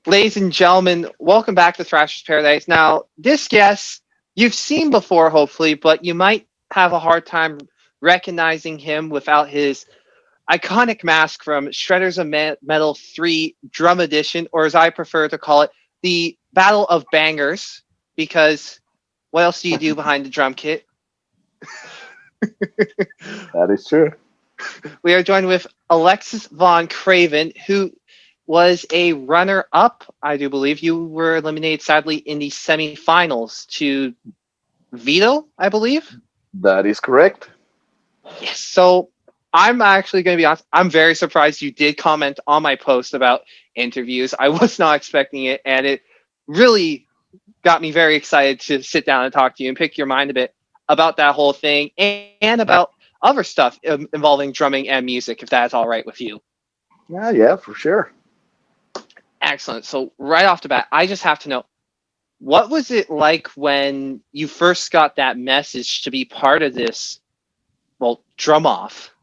Ladies and gentlemen, welcome back to Thrashers Paradise. Now, this guest you've seen before, hopefully, but you might have a hard time recognizing him without his iconic mask from Shredders of Metal 3 Drum Edition, or as I prefer to call it, the Battle of Bangers, because what else do you do behind the drum kit? That is true. We are joined with Alexis Von Kraven, who was a runner up, I do believe. You were eliminated, sadly, in the semifinals to Vito, I believe. That is correct. Yes. So I'm actually going to be honest. I'm very surprised you did comment on my post about interviews. I was not expecting it, and it really got me very excited to sit down and talk to you and pick your mind a bit about that whole thing and about other stuff involving drumming and music, if that's all right with you. Yeah, for sure. Excellent. So right off the bat, I just have to know, what was it like when you first got that message to be part of this, well, drum off,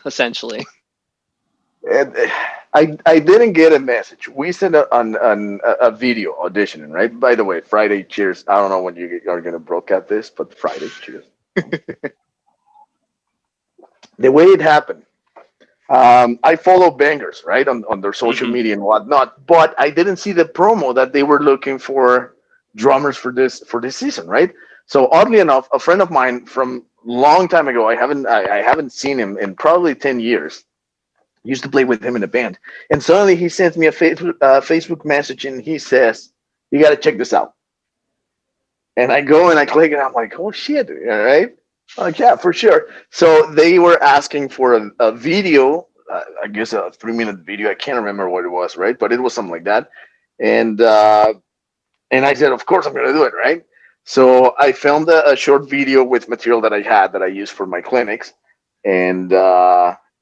essentially? And I didn't get a message. We sent a video auditioning, right? By the way, Friday, cheers. I don't know when you are going to broadcast this, but Friday, cheers. The way it happened, I follow Bangers, right, on their social Mm-hmm. media and whatnot, but I didn't see the promo that they were looking for drummers for this season, right? So oddly enough, a friend of mine from long time ago, I haven't seen him in probably 10 years. Used to play with him in a band, and suddenly he sends me a Facebook message, and he says, "You got to check this out." And I go and I click, and I'm like, "Oh shit!" All right, like yeah, for sure. So they were asking for a video, I guess a 3 minute video. I can't remember what it was, right? But it was something like that. And and I said, "Of course, I'm gonna do it, right?" So I filmed a short video with material that I had that I used for my clinics, and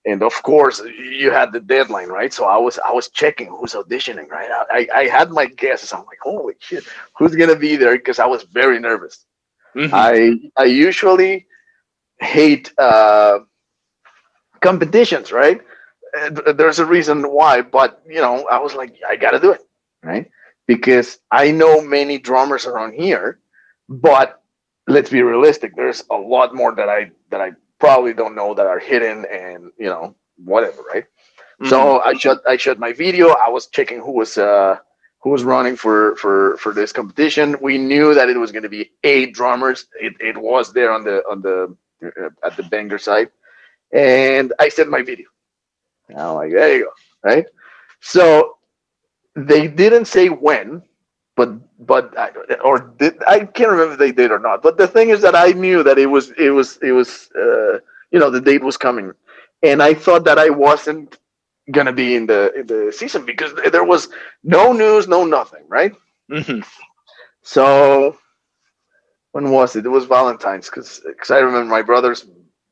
and of course you had the deadline, right? So I was checking who's auditioning, right? I had my guesses. I'm like, holy shit, who's gonna be there? Because I was very nervous. Mm-hmm. I usually hate competitions, right? There's a reason why, but I was like, I gotta do it, right? Because I know many drummers around here, but let's be realistic. There's a lot more that I probably don't know that are hidden, and whatever, right? Mm-hmm. So I shot my video. I was checking who was running for this competition. We knew that it was going to be 8 drummers. It was there on the at the banger side, and I sent my video. And I'm like, there you go, right? So they didn't say when, but I can't remember if they did or not. But the thing is that I knew that it was the date was coming, and I thought that I wasn't gonna be in the season because there was no news, no nothing, right? Mm-hmm. So when was it? It was Valentine's because I remember my brother's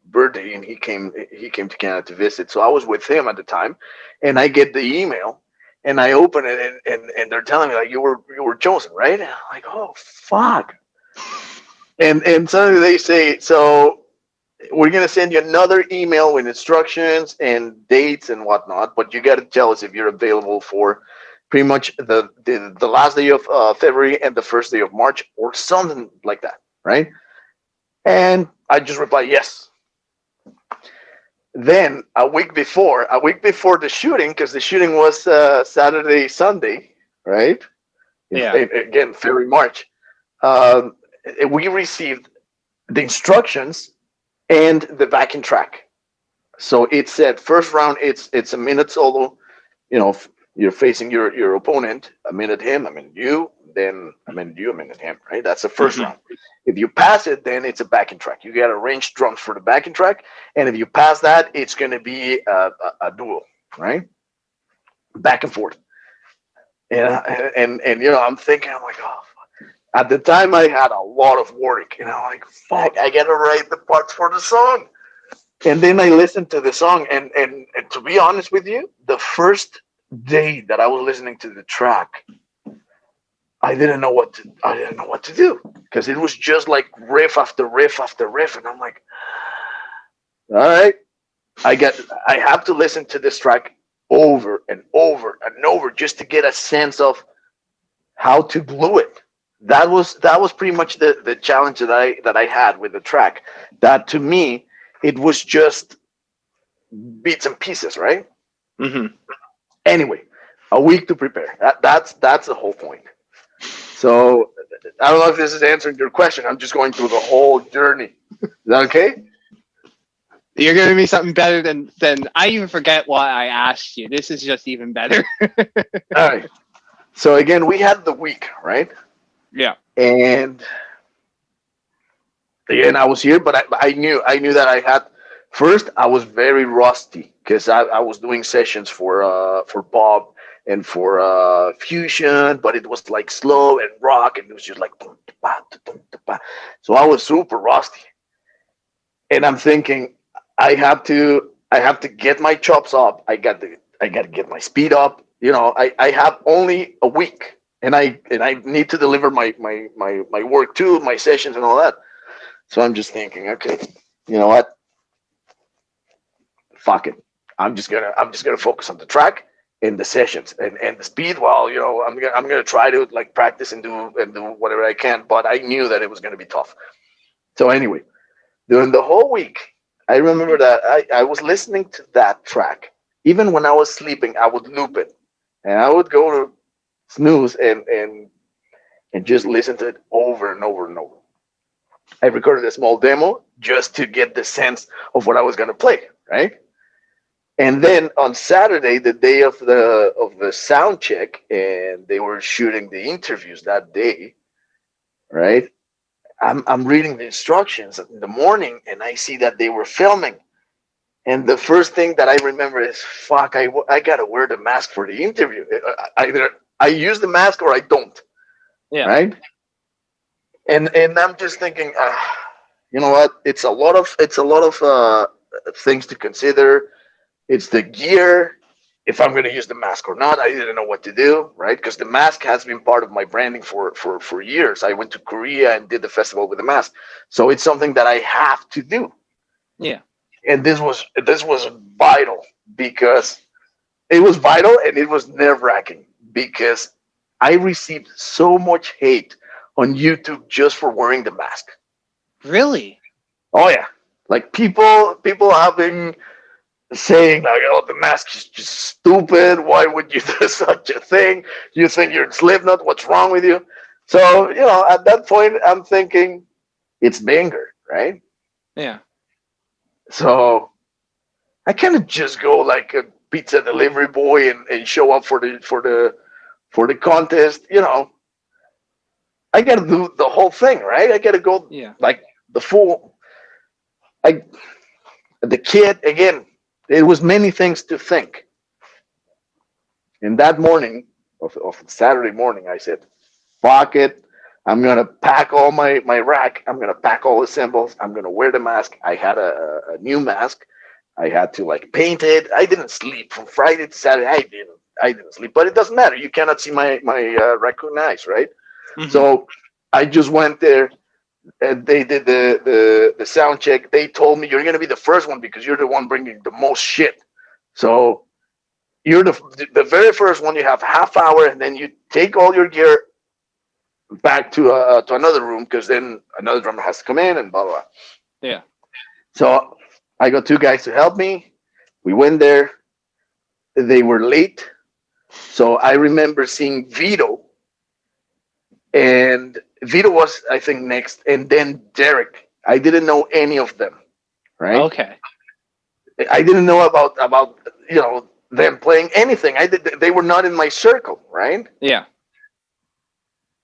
birthday and he came to Canada to visit. So I was with him at the time, and I get the email and I open it and they're telling me like you were chosen, right? And I'm like, oh fuck. And suddenly they say, so we're gonna send you another email with instructions and dates and whatnot, but you gotta tell us if you're available for pretty much the last day of February and the first day of March or something like that, right? And I just reply yes. Then a week before the shooting, because the shooting was Saturday, Sunday, right? Yeah. Again, February, March. Um, we received the instructions and the backing track. So it said first round, it's a minute solo. You're facing your opponent, a minute him, a minute you, then a minute you, a minute him, right? That's the first Mm-hmm. round. If you pass it, then it's a backing track. You got arranged drums for the backing track, and if you pass that, it's going to be a duel, right? Back and forth. And I'm thinking, I'm like, oh. At the time, I had a lot of work, and I'm like, fuck, I gotta write the parts for the song. And then I listened to the song, and to be honest with you, the first day that I was listening to the track, I didn't know what to do because it was just like riff after riff after riff, and I'm like, all right, I have to listen to this track over and over and over just to get a sense of how to glue it. That was pretty much the challenge that I had with the track. That to me, it was just bits and pieces, right? Hmm. Anyway, a week to prepare. That's the whole point. So I don't know if this is answering your question. I'm just going through the whole journey. Is that okay? You're giving me something better than I even forget why I asked you. This is just even better. All right. So again, we had the week, right? Yeah. And again, I was here, but I knew that I had. First, I was very rusty because I was doing sessions for Bob and for Fusion, but it was like slow and rock, and it was just like dum, da, ba, da, dum, da, ba. So I was super rusty, and I'm thinking I have to get my chops up. I got to get my speed up. I have only a week, and I need to deliver my work too, my sessions and all that. So I'm just thinking, okay, you know what? Fuck it. I'm just gonna focus on the track and the sessions and the speed. Well, I'm gonna try to like practice and do whatever I can. But I knew that it was gonna be tough. So anyway, during the whole week, I remember that I was listening to that track. Even when I was sleeping, I would loop it, and I would go to snooze and just listen to it over and over and over. I recorded a small demo just to get the sense of what I was gonna play, right? And then on Saturday, the day of the sound check, and they were shooting the interviews that day, right? I'm reading the instructions in the morning, and I see that they were filming. And the first thing that I remember is, fuck, I gotta wear the mask for the interview. Either I use the mask or I don't, Yeah. right? And I'm just thinking, you know what? It's a lot of things to consider. It's the gear, if I'm going to use the mask or not. I didn't know what to do, right? Because the mask has been part of my branding for years. I went to Korea and did the festival with the mask, so it's something that I have to do. Yeah. And this was vital because and it was nerve wracking because I received so much hate on YouTube just for wearing the mask. Really? Oh yeah, like people have been saying like, "Oh, the mask is just stupid. Why would you do such a thing? You think you're in Slipknot? What's wrong with you?" So at that point, I'm thinking it's banger, right? Yeah. So I can't just go like a pizza delivery boy and show up for the contest. I got to do the whole thing, right? I got to go Yeah. like the full. I the kid again. It was many things to think. And that morning of Saturday morning, I said, fuck it. I'm going to pack all my rack. I'm going to pack all the symbols. I'm going to wear the mask. I had a new mask. I had to like paint it. I didn't sleep from Friday to Saturday. I didn't sleep, but it doesn't matter. You cannot see my raccoon eyes, right? Hmm. So I just went there and they did the sound check. They told me you're going to be the first one because you're the one bringing the most shit. So you're the very first one. You have half hour, and then you take all your gear back to another room because then another drummer has to come in and blah blah. Blah. Yeah. So I got two guys to help me. We went there. They were late, so I remember seeing Vito, and Vito was I think next, and then Derek. I didn't know any of them, right? Okay. I didn't know about them playing anything. They were not in my circle, right? Yeah.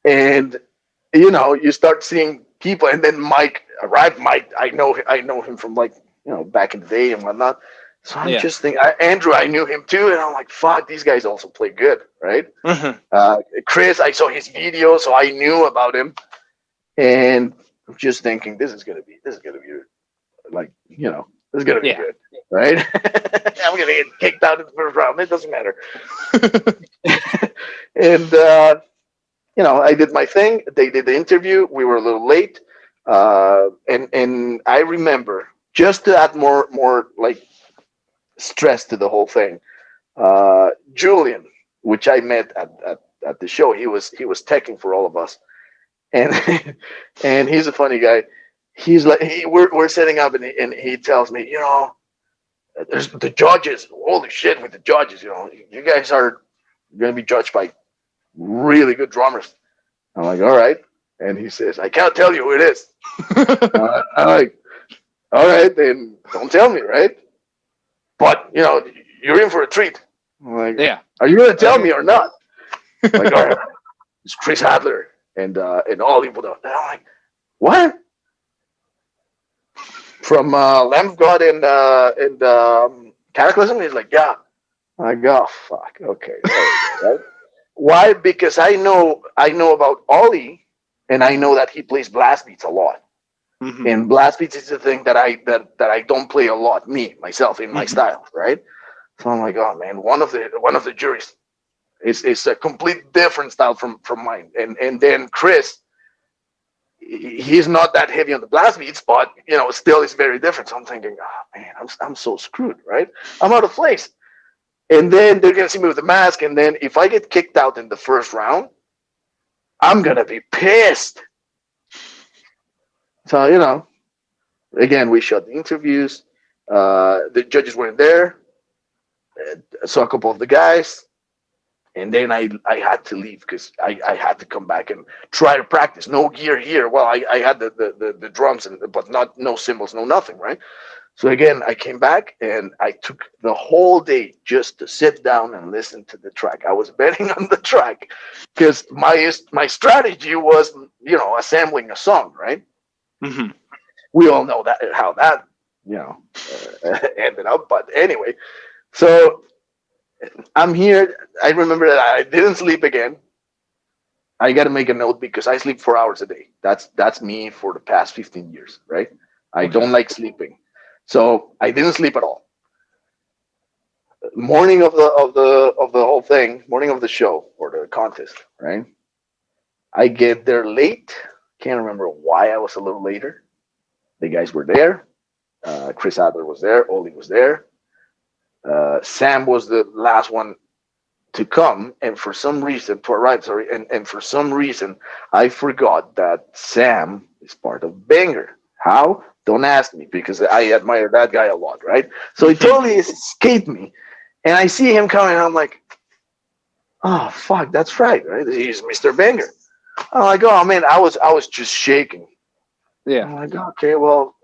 And you start seeing people, and then Mike arrived. Mike, I know him from like back in the day and whatnot. So I'm Yeah. just thinking, Andrew, I knew him too, and I'm like, fuck, these guys also play good, right? Hmm. Chris, I saw his video, so I knew about him, and I'm just thinking, this is gonna be like this is gonna be Yeah. good, right? I'm gonna get kicked out in the first round. It doesn't matter. And I did my thing. They did the interview. We were a little late, and I remember just to add more like stress to the whole thing. Julian, which I met at the show. He was teching for all of us, and and he's a funny guy. He's like we're setting up, and he tells me, there's the judges. Holy shit, with the judges, you guys are going to be judged by really good drummers. I'm like, all right. And he says, I can't tell you who it is. I'm like, all right, then don't tell me, right? But, you're in for a treat. I'm like, Yeah. are you going to tell Okay. me or not? Like, all right, it's Chris Adler and all people. And I'm like, what? From Lamb of God and Cataclysm? He's like, yeah. I'm like, oh, fuck. Okay. There we go, right? Why? Because I know about Ollie, and I know that he plays blast beats a lot. Hmm. And blast beats is the thing that I don't play a lot, me myself in my Hmm. style, right? So I'm like, oh man, one of the juries is a complete different style from mine. And then Chris, he's not that heavy on the blast beats, but still it's very different. So I'm thinking, oh man, I'm so screwed, right? I'm out of place. And then they're gonna see me with the mask, and then if I get kicked out in the first round, I'm gonna be pissed. So again, we shot the interviews. The judges weren't there. I saw a couple of the guys, and then I had to leave because I had to come back and try to practice. No gear here. Well, I had the drums, but not no cymbals, no nothing, right? So again, I came back and I took the whole day just to sit down and listen to the track. I was betting on the track because my strategy was assembling a song, right? Hmm. We all know that how that you know ended up. But anyway, so I'm here. I remember that I didn't sleep again. I got to make a note because I sleep 4 hours a day. That's me for the past 15 years, right? I Okay. don't like sleeping, so I didn't sleep at all. Morning of the whole thing, morning of the show or the contest, right? I get there late. Can't remember why I was a little later. The guys were there. Chris Adler was there. Oli was there. Sam was the last one to come, and for some reason to arrive. Sorry, and for some reason I forgot that Sam is part of Banger. How? Don't ask me because I admire that guy a lot, right? So it totally escaped me, and I see him coming, and I'm like, oh fuck, that's right? He's Mr. Banger. I'm like, oh man, I was just shaking. Yeah. I'm like, okay, well,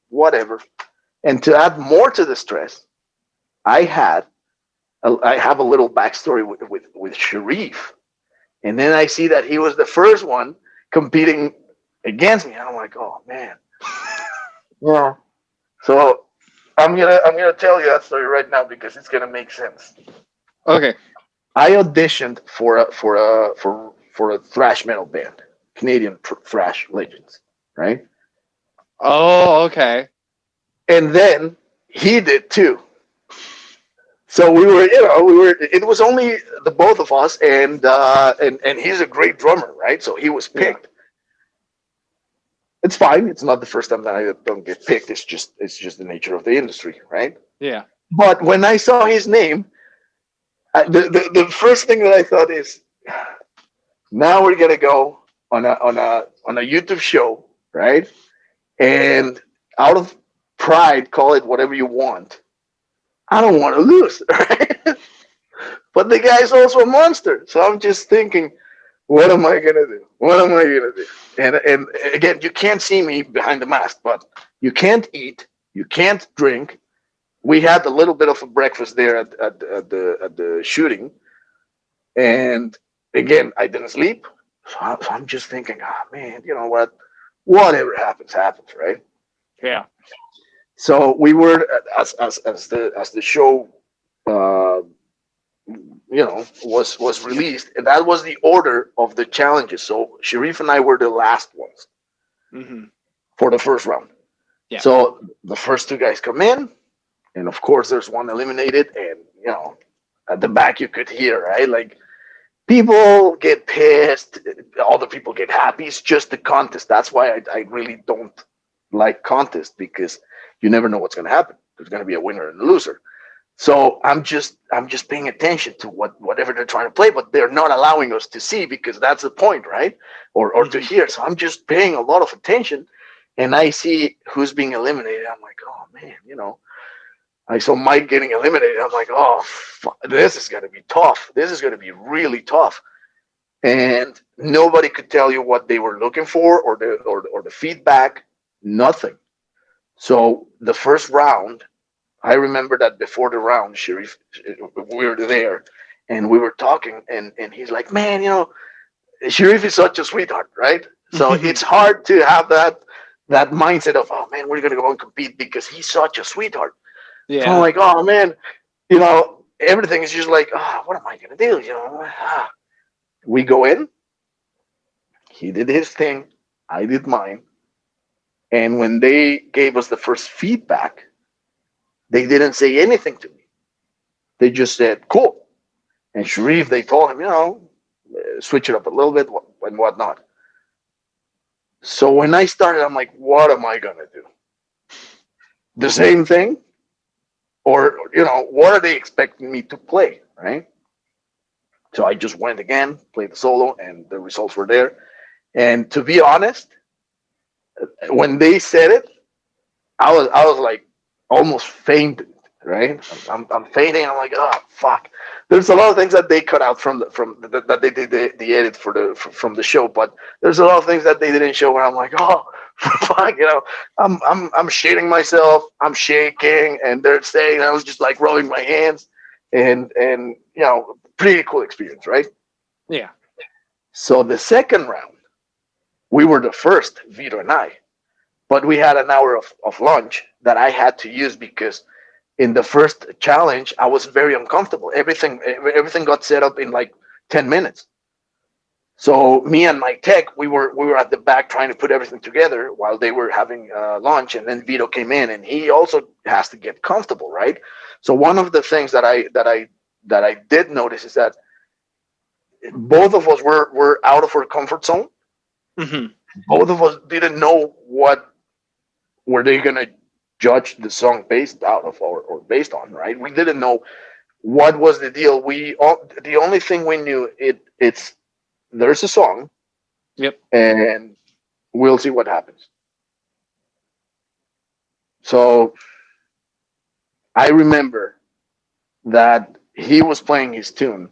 whatever. And to add more to the stress, I had I have a little backstory with Sharif, and then I see that he was the first one competing against me, and I'm like, oh man, yeah. So I'm gonna tell you that story right now because it's gonna make sense. Okay. I auditioned for a thrash metal band, Canadian thrash legends, right? Oh, okay. And then he did too. So we were. It was only the both of us, and he's a great drummer, right? So he was Yeah. picked. It's fine. It's not the first time that I don't get picked. It's just the nature of the industry, right? Yeah. But when I saw his name, the first thing that I thought is, now we're gonna go on a YouTube show, right? And out of pride, call it whatever you want. I don't want to lose, right? But the guy's also a monster. So I'm just thinking, what am I gonna do? What am I gonna do? And again, you can't see me behind the mask, but you can't eat, you can't drink. We had a little bit of a breakfast there at the shooting, and again, I didn't sleep. So I'm just thinking, man, you know what? Whatever happens, happens, right? Yeah. So we were as the show uh, was released, and that was the order of the challenges. So Sharif and I were the last ones Hmm. for the first round. Yeah. So the first two guys come in, and of course there's one eliminated, and at the back you could hear, right, like people get pissed, other people get happy. It's just the contest. That's why I really don't like contests because you never know what's going to happen. There's going to be a winner and a loser. So I'm just paying attention to whatever they're trying to play, but they're not allowing us to see because that's the point, right? Or to Hmm. hear. So I'm just paying a lot of attention, and I see who's being eliminated. I'm like, oh man, I saw Mike getting eliminated. I'm like, oh, this is gonna be tough. This is gonna be really tough. And nobody could tell you what they were looking for or the feedback. Nothing. So the first round, I remember that before the round, Sharif, we were there and we were talking, and he's like, man, Sharif is such a sweetheart, right? So it's hard to have that mindset of, oh man, we're gonna go and compete because he's such a sweetheart. So I'm Yeah. like, oh man, everything is just like, oh, what am I gonna do? We go in, he did his thing, I did mine, and when they gave us the first feedback, they didn't say anything to me. They just said, cool. And Sharif, they told him, switch it up a little bit and whatnot. So when I started, I'm like, what am I going to do? The same thing? Or, what are they expecting me to play, right? So I just went again, played the solo, and the results were there. And to be honest, when they said it, I was like almost fainted, right? I'm fainting. I'm like, oh fuck. There's a lot of things that they cut out that they did the edit from the show, but there's a lot of things that they didn't show. And I'm like, oh fuck, I'm shitting myself. I'm shaking, and they're saying I was just like rubbing my hands, and pretty cool experience, right? Yeah. So the second round, we were the first, Vito and I, but we had an hour of lunch that I had to use because in the first challenge I was very uncomfortable. Everything got set up in like 10 minutes. So me and my tech, we were at the back trying to put everything together while they were having lunch, and then Vito came in, and he also has to get comfortable, right? So one of the things that I did notice is that both of us were out of our comfort zone. Hmm. Both of us didn't know what were they gonna judge the song based out of or based on, right? We didn't know what was the deal. The only thing we knew it's there's a song Yep. and we'll see what happens. So I remember that he was playing his tune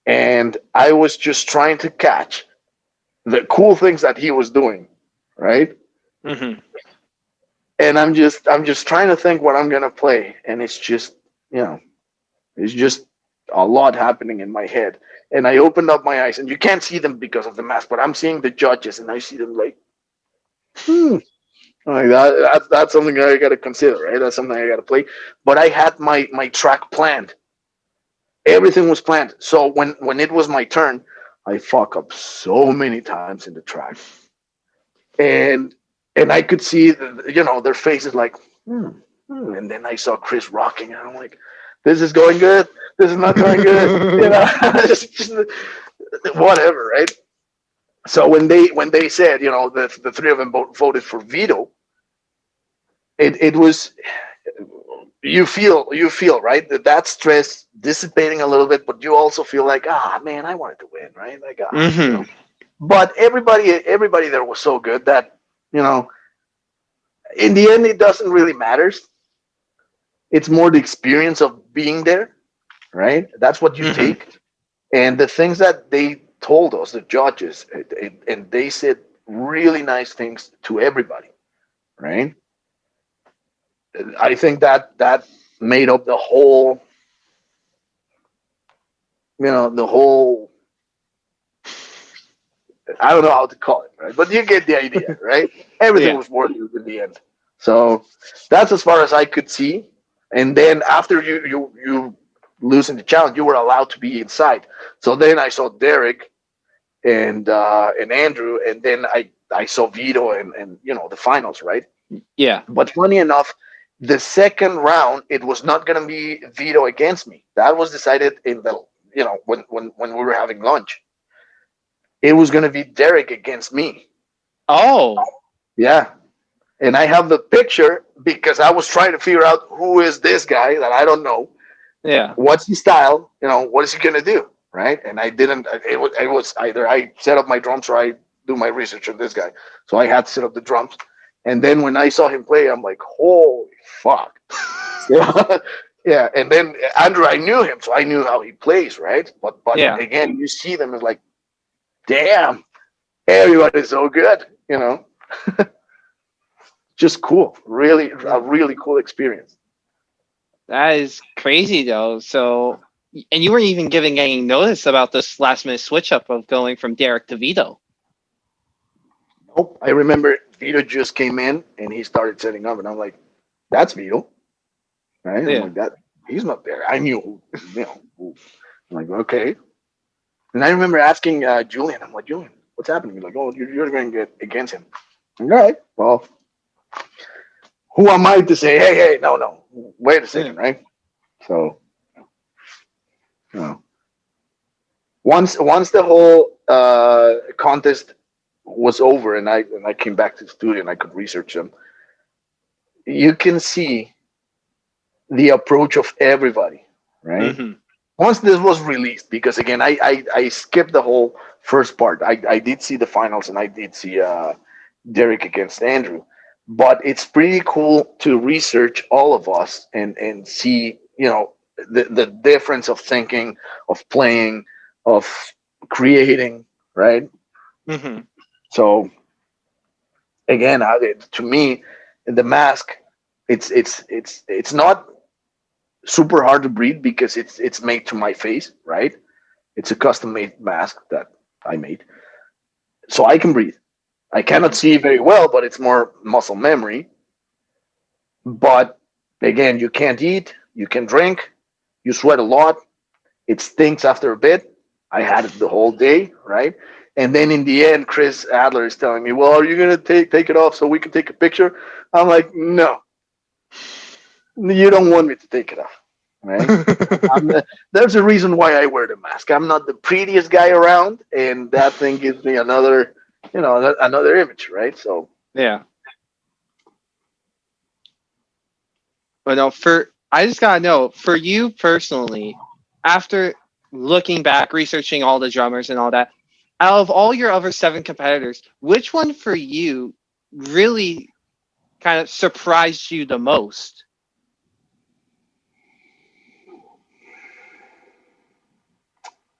and I was just trying to catch the cool things that he was doing, right? Hmm. And I'm just trying to think what I'm gonna play, and it's just you know it's just a lot happening in my head. And I opened up my eyes, and you can't see them because of the mask, but I'm seeing the judges, and I see them like, hmm, like that's something I got to consider, right? That's something I got to play. But I had my track planned. Everything was planned. So when it was my turn, I fuck up so many times in the track, and I could see their faces like, and then I saw Chris rocking, and I'm like, this is going good. This is not going good. Just whatever, right? So when they said, the three of them voted for Vito, it was you feel right that stress dissipating a little bit, but you also feel like, man, I wanted to win, right? Like, Hmm. but everybody there was so good that you know in the end it doesn't really matter. It's more the experience of being there, right? That's what you Hmm. take. And the things that they told us, the judges, and they said really nice things to everybody, right? I think that made up the whole. I don't know how to call it, right? But you get the idea, right? Everything Yeah. was worth it in the end. So that's as far as I could see. And then after you losing the challenge, you were allowed to be inside. So then I saw Derek and Andrew, and then I saw Vito and the finals, right? Yeah. But funny enough, the second round it was not gonna be Vito against me. That was decided in the when we were having lunch. It was gonna be Derek against me. Oh. Yeah, And I have the picture because I was trying to figure out who is this guy that I don't know. Yeah. What's his style? What is he gonna do? Right? And I didn't. It was either I set up my drums or I do my research on this guy. So I had to set up the drums. And then when I saw him play, I'm like, holy fuck. Yeah. Yeah. And then Andrew, I knew him, so I knew how he plays, right? But Yeah. again, you see them as like, damn, everybody's so good, Just cool. Really, a really cool experience. That is crazy though. So, and you weren't even giving any notice about this last minute switch up of going from Derek to Vito. Nope. I remember Vito just came in and he started setting up, and I'm like, that's Vito, right? I'm Yeah. like, that he's not there. I knew, who. I'm like, okay. And I remember asking Julian, I'm like, Julian, what's happening? He's like, oh, you're going to get against him. All right. Well, who am I to say, hey, no, wait a second, right? So, you know, once the whole contest was over, and I came back to the studio and I could research them, you can see the approach of everybody, right? Mm-hmm. Once this was released, because again, I skipped the whole first part. I did see the finals and I did see Derek against Andrew, but it's pretty cool to research all of us and see the difference of thinking, of playing, of creating, right? Mm-hmm. So again, to me, the mask, it's not super hard to breathe because it's made to my face, right? It's a custom made mask that I made, so I can breathe. I cannot Mm-hmm. see very well, but it's more muscle memory. But again, you can't eat, you can drink, you sweat a lot, it stinks after a bit. I had it the whole day, right? And then in the end, Chris Adler is telling me, "Well, are you gonna take it off so we can take a picture?" I'm like, "No, you don't want me to take it off, right?" There's a reason why I wear the mask. I'm not the prettiest guy around, and that thing gives me another image, right? So Yeah. But no, I just gotta know, for you personally, after looking back, researching all the drummers and all that, out of all your other seven competitors, which one for you really kind of surprised you the most?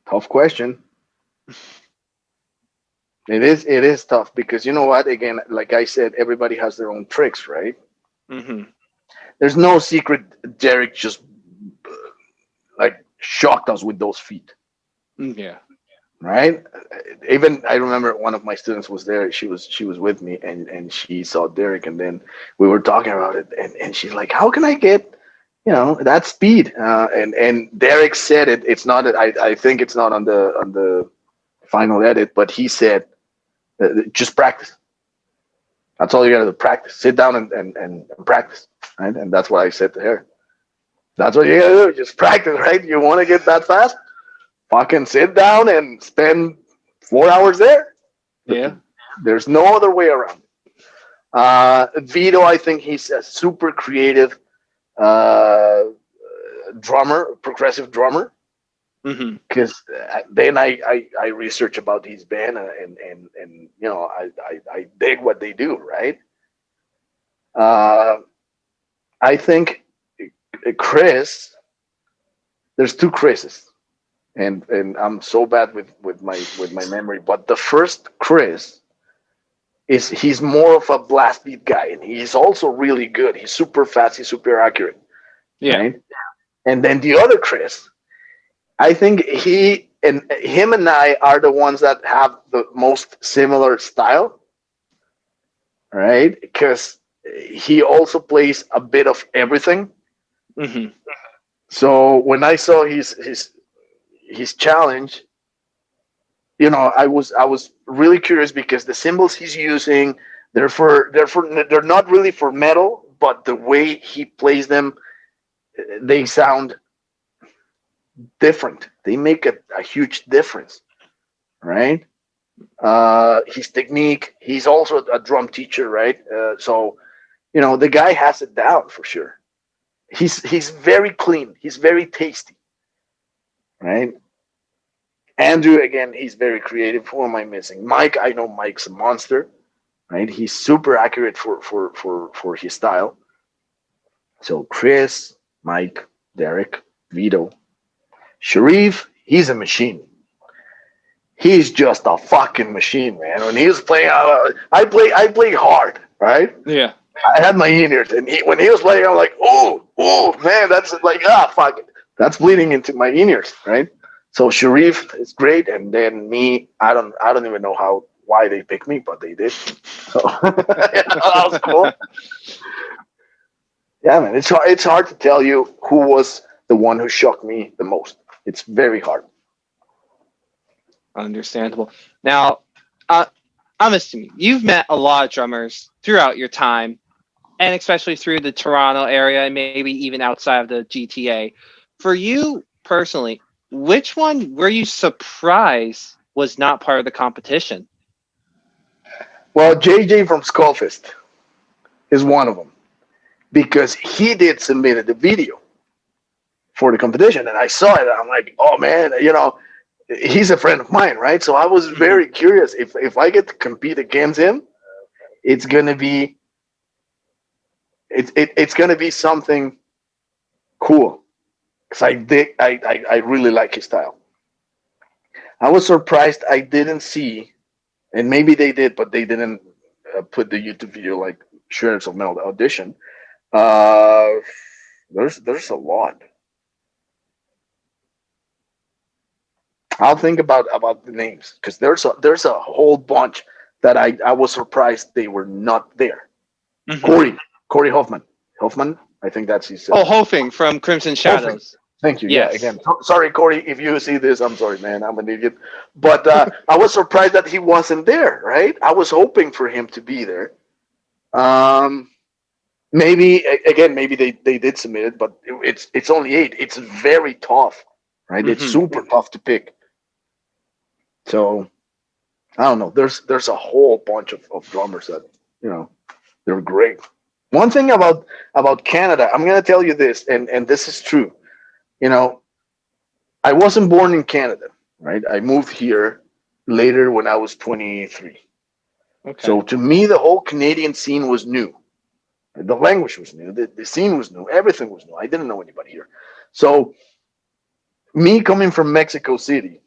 tough question. It is tough because you know what? Again, like I said, everybody has their own tricks, right? Mm-hmm. There's no secret. Derek just like shocked us with those feet, Yeah. right? Even I remember one of my students was there. She was with me, and she saw Derek, and then we were talking about it, and she's like, "How can I get that speed?" And Derek said it. It's not. I think it's not on the final edit, but he said, "Just practice. That's all you gotta do. Practice. Sit down and practice." Right? And that's what I said to her. That's what you gotta do. Just practice, right? You want to get that fast? Fucking sit down and spend 4 hours there. Yeah. There's no other way around it. Vito, I think he's a super creative uh, drummer, progressive drummer. Mm-hmm. Because then I research about his band and I dig what they do, right? Uh, I think Chris, there's two Chris's, and I'm so bad with my memory, but the first Chris he's more of a blast beat guy, and he's also really good. He's super fast, he's super accurate, Yeah. right? And then the other Chris, I think him and I are the ones that have the most similar style, right? Because he also plays a bit of everything. Mm-hmm. So when I saw his challenge, I was really curious because the symbols he's using, they're not really for metal, but the way he plays them, they sound different. They make a huge difference, right? His technique. He's also a drum teacher, right? So The guy has it down for sure. He's very clean. He's very tasty, right? Andrew, again, he's very creative. Who am I missing? Mike, I know Mike's a monster, right? He's super accurate for his style. So Chris, Mike, Derek, Vito, Sharif, he's a machine. He's just a fucking machine, man. When he was playing, I play hard, right? Yeah. I had my in-ears, and when he was playing, I'm like, oh, man, that's like, fuck it. That's bleeding into my in-ears, right? So Sharif is great, and then me, I don't even know why they picked me, but they did. So that was cool. Yeah, man, it's hard to tell you who was the one who shocked me the most. It's very hard. Understandable. Now, uh, I'm assuming you've met a lot of drummers throughout your time, and especially through the Toronto area and maybe even outside of the GTA. For you personally, which one were you surprised was not part of the competition? Well, JJ from Skullfist is one of them because he did submit the video for the competition, and I saw it. And I'm like, oh man, he's a friend of mine, right? So I was Mhm. very curious if I get to compete against him, it's gonna be it's gonna be something cool because I really like his style. I was surprised I didn't see, and maybe they did, but they didn't put the YouTube video like Shreds of Metal audition. Uh, there's a lot. I'll think about the names because there's a whole bunch that I was surprised they were not there. Mhm. Corey Hoffman. I think that's his. Oh, Hofing from Crimson Hoffing. Shadows. Thank you. Yeah. Yes. Again, sorry, Corey, if you see this, I'm sorry, man. I'm an idiot. But I was surprised that he wasn't there. Right? I was hoping for him to be there. Um, maybe they did submit it, but it's only 8. It's very tough, right? It's Hmm. super tough to pick. So I don't know. There's a whole bunch of drummers that you know they're great. One thing about Canada, I'm gonna tell you this, and this is true. You know, I wasn't born in Canada, right? I moved here later when I was 23. Okay. So to me, the whole Canadian scene was new. The language was new. The scene was new. Everything was new. I didn't know anybody here. So me coming from Mexico City,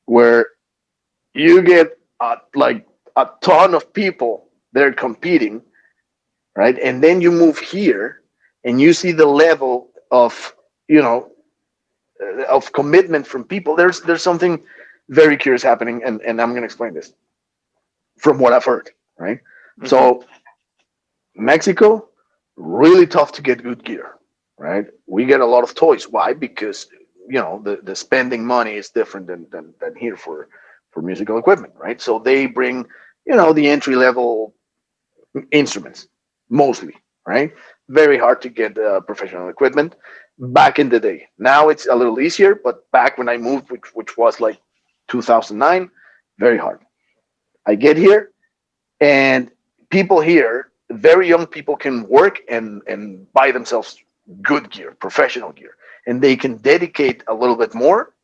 where you get like a ton of people there competing, right? And then you move here and you see the level of, you know, of commitment from people. There's something very curious happening, and I'm going to explain this from what I've heard, right? Hmm. So Mexico, really tough to get good gear, right? We get a lot of toys. Why? Because the spending money is different than here for musical equipment, right? So they bring the entry level instruments mostly, right? Very hard to get professional equipment back in the day. Now it's a little easier, but back when I moved, which was like 2009, very hard. I get here, and people here, very young people, can work and buy themselves good gear, professional gear, and they can dedicate a little bit more,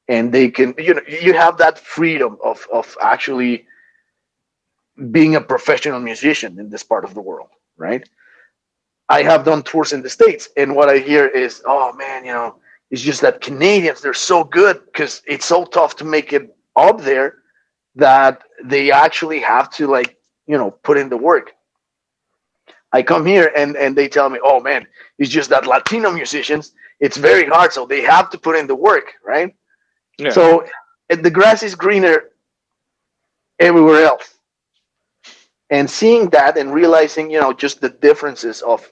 and they can you have that freedom of actually being a professional musician in this part of the world, right? I have done tours in the States, and what I hear is, oh man, it's just that Canadians, they're so good because it's so tough to make it up there that they actually have to, like, put in the work. I come here and they tell me, oh man, it's just that Latino musicians, it's very hard, so they have to put in the work, right? Yeah. So the grass is greener everywhere else. And seeing that and realizing, just the differences of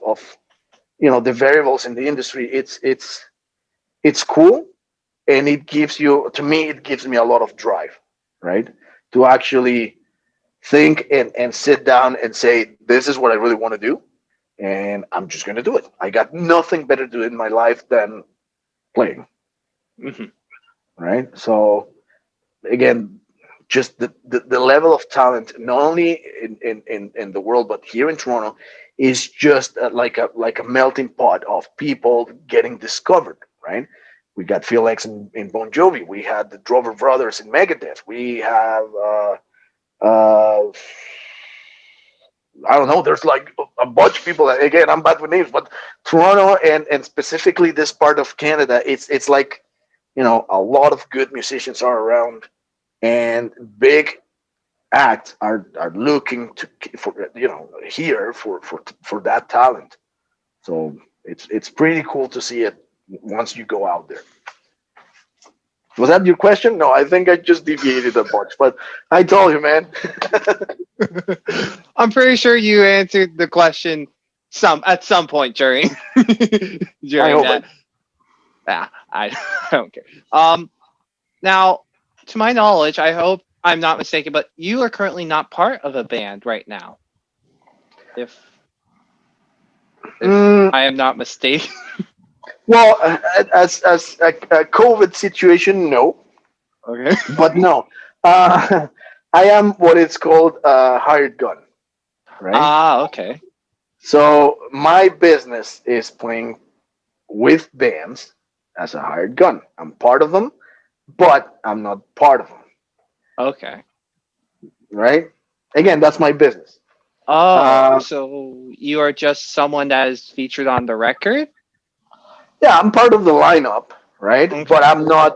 the variables in the industry, it's cool, and it gives you, to me, it gives me a lot of drive, right? To actually think and sit down and say, this is what I really want to do, and I'm just going to do it. I got nothing better to do in my life than playing, Hmm. right? So again, just the level of talent, not only in the world, but here in Toronto, is just like a melting pot of people getting discovered, right? We got Phil X in Bon Jovi. We had the Drover brothers in Megadeth. We have uh, I don't know. There's like a bunch of people. Again, I'm bad with names, but Toronto and specifically this part of Canada, it's like, a lot of good musicians are around, and big acts are looking to for here for that talent. So it's pretty cool to see it once you go out there. Was that your question? No, I think I just deviated a bunch, but I told you, man. I'm pretty sure you answered the question at some point during I during hope that. Ah, I don't care. Now, to my knowledge, I hope I'm not mistaken, but you are currently not part of a band right now. If if Mm, I am not mistaken. well, as a COVID situation, no, Okay. but no. Uh, I am what it's called a hired gun, right? Ah, okay. So my business is playing with bands as a hired gun. I'm part of them, but I'm not part of them, Okay. right? Again, that's my business. Oh, Uh, so you are just someone that is featured on the record? yeah, I'm part of the lineup, right? But Okay.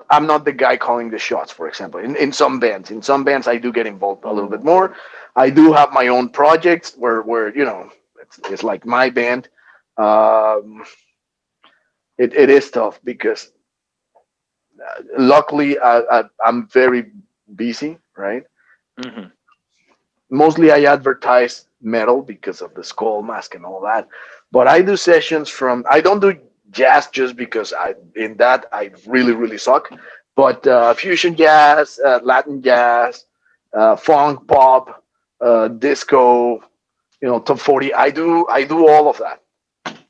I'm not the guy calling the shots. For example, in some bands I do get involved a little bit Oh. more. I do have my own projects where it's like my band. Um, it is tough because luckily I'm very busy, right? Hmm. Mostly I advertise metal because of the skull mask and all that. But I do sessions from. I don't do jazz just because I really really suck. But fusion jazz, Latin jazz, funk, pop, disco, top 40. I do all of that,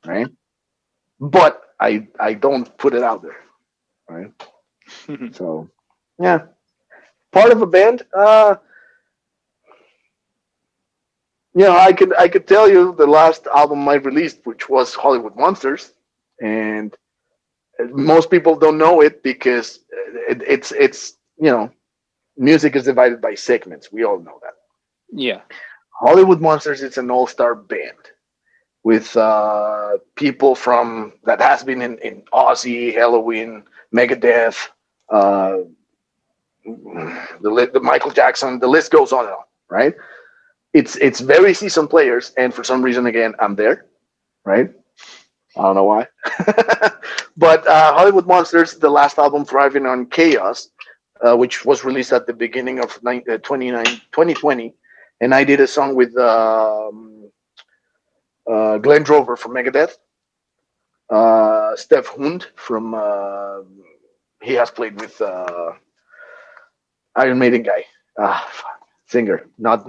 right? But I don't put it out there, right? So yeah, part of a band. I could tell you the last album I released, which was Hollywood Monsters, and most people don't know it because it's music is divided by segments. We all know that. Yeah. Hollywood Monsters is an all-star band with people from that has been in Ozzy, Halloween, Megadeth, uh, the Michael Jackson. The list goes on and on. Right? It's very seasoned players, and for some reason, again, I'm there. Right? I don't know why. But Hollywood Monsters, the last album, Thriving on Chaos, which was released at the beginning of 2020. And I did a song with Glenn Drover from Megadeth, Steph Hund from, he has played with Iron Maiden guy, singer, not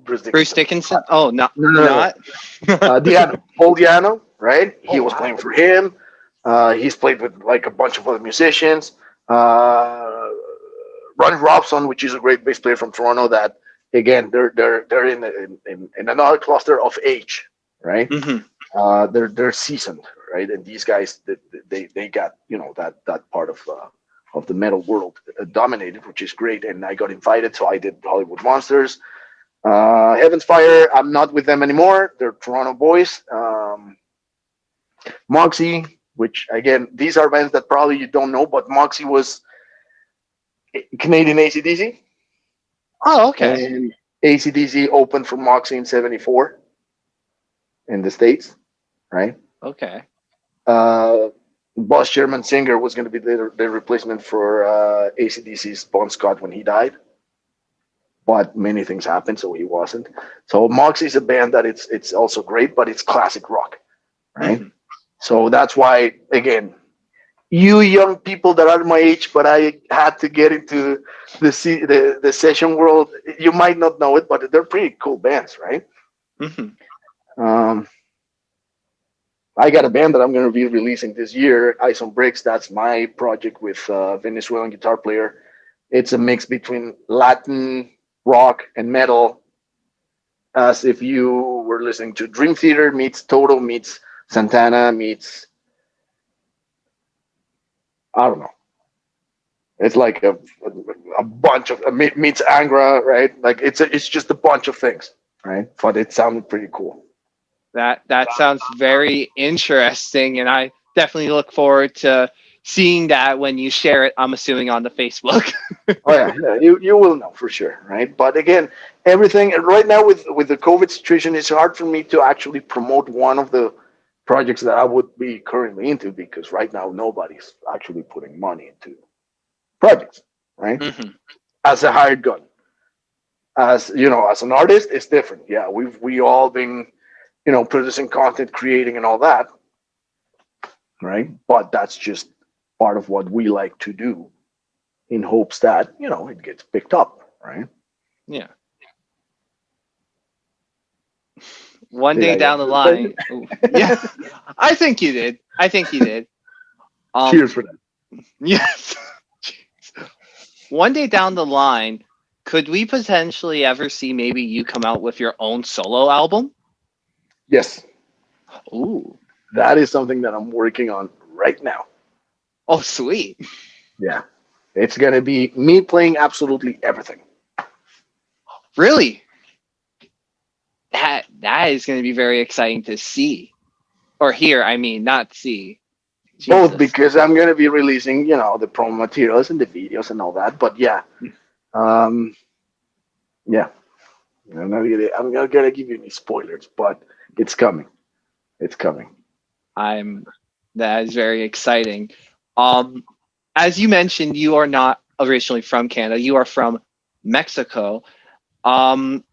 Bruce Bruce Dickinson. Dickinson? Oh, not No, no, no, no. not. Diano, Paul Diano, right? Oh He was playing wow. for him. He's played with like a bunch of other musicians. Uh, Ronnie Robson, which is a great bass player from Toronto. That again, they're in another cluster of age, right? Hmm. They're seasoned, right? And these guys, they got that part of the metal world dominated, which is great. And I got invited, so I did Hollywood Monsters. Heaven's Fire, I'm not with them anymore. They're Toronto boys. Moxie, which again, these are bands that probably you don't know, but Moxie was Canadian ACDC, Oh, okay. and ACDC opened for Moxie in '74 in the States, right? Okay. Uh, Boss Sherman Singer was going to be the replacement for ACDC's Bon Scott when he died, but many things happened, so he wasn't. So Moxie's a band that it's also great, but it's classic rock, right? Hmm. So that's why, again, you young people that are my age, but I had to get into the session world. You might not know it, but they're pretty cool bands, right? Hmm. Um, I got a band that I'm going to be releasing this year, Ice on Bricks. That's my project with a Venezuelan guitar player. It's a mix between Latin rock and metal. as if you were listening to Dream Theater meets Toto meets Santana meets, I don't know. It's like a bunch of meets Angra, right? Like it's just a bunch of things, right? But it sounded pretty cool. That sounds very interesting, and I definitely look forward to seeing that when you share it. I'm assuming on the Facebook. Oh yeah, yeah, you will know for sure, right? But again, everything right now with the COVID situation, it's hard for me to actually promote one of the projects that I would be currently into because right now nobody's actually putting money into projects, right? Hmm. As a hired gun, as you know, as an artist, it's different. Yeah, we all been producing content, creating, and all that, right? But that's just part of what we like to do in hopes that it gets picked up, right? Yeah. One Did day I down the answer the question? line, ooh, yeah, I think you did. I think you did. Um, Cheers for that. yes. One day down the line, could we potentially ever see maybe you come out with your own solo album? Yes, Ooh. that is something that I'm working on right now. Oh, sweet. Yeah, it's gonna be me playing absolutely everything. Really? That is going to be very exciting to see or hear. I mean, not see. Both Jesus. because I'm gonna be releasing, the promo materials and the videos and all that. But yeah, um, yeah, I'm not gonna give you any spoilers, but it's coming. It's coming. I'm. That is very exciting. Um, as you mentioned, you are not originally from Canada. You are from Mexico. Um,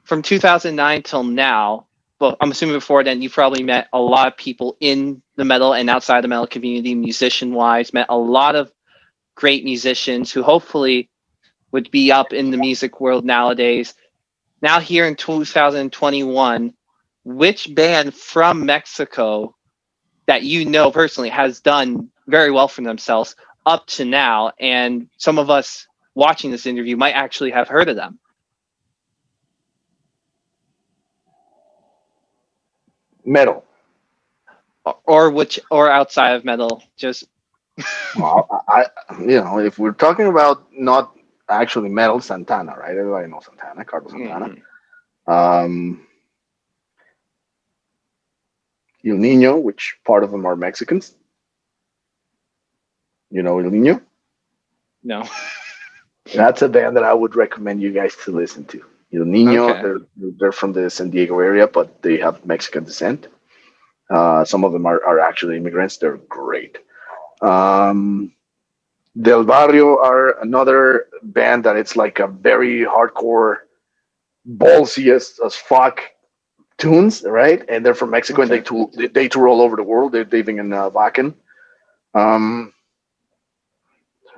from 2009 till now. Well, I'm assuming before then you probably met a lot of people in the metal and outside the metal community, musician wise. Met a lot of great musicians who hopefully would be up in the music world nowadays. Now, here in 2021, which band from Mexico that you know personally has done very well for themselves up to now? And some of us watching this interview might actually have heard of them, Metal. or which, or outside of metal. Just Well, if we're talking about not actually metal, Santana, right? Everybody knows Santana, Carlos Santana. mhm. Um, El Nino, which part of them are Mexicans. You know El Nino? No. That's a band that I would recommend you guys to listen to. El Nino, Okay. they're from the San Diego area, but they have Mexican descent. Some of them are actually immigrants. They're great. Um, Del Barrio are another band that it's like a very hardcore, ballsy as fuck tunes, right? And they're from Mexico and Okay. they tour all over the world. They're living in Vaken. Um,